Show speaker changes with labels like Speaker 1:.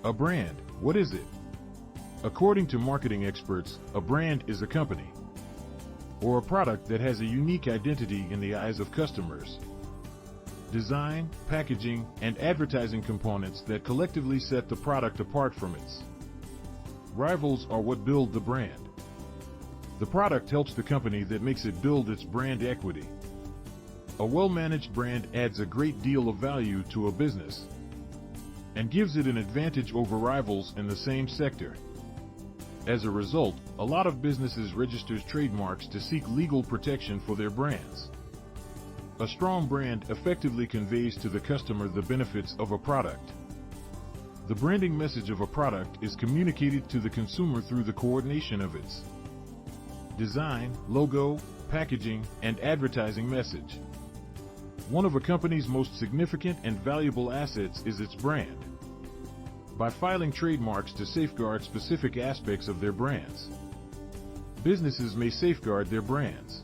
Speaker 1: A brand, what is it? According to marketing experts, a brand is a company or a product that has a unique identity in the eyes of customers. Design, packaging, and advertising components that collectively set the product apart from its rivals are what build the brand. The product helps the company that makes it build its brand equity. A well-managed brand adds a great deal of value to a business and gives it an advantage over rivals in the same sector. As a result, a lot of businesses register trademarks to seek legal protection for their brands. A strong brand effectively conveys to the customer the benefits of a product. The branding message of a product is communicated to the consumer through the coordination of its design, logo, packaging, and advertising message. One of a company's most significant and valuable assets is its brand. By filing trademarks to safeguard specific aspects of their brands, businesses may safeguard their brands.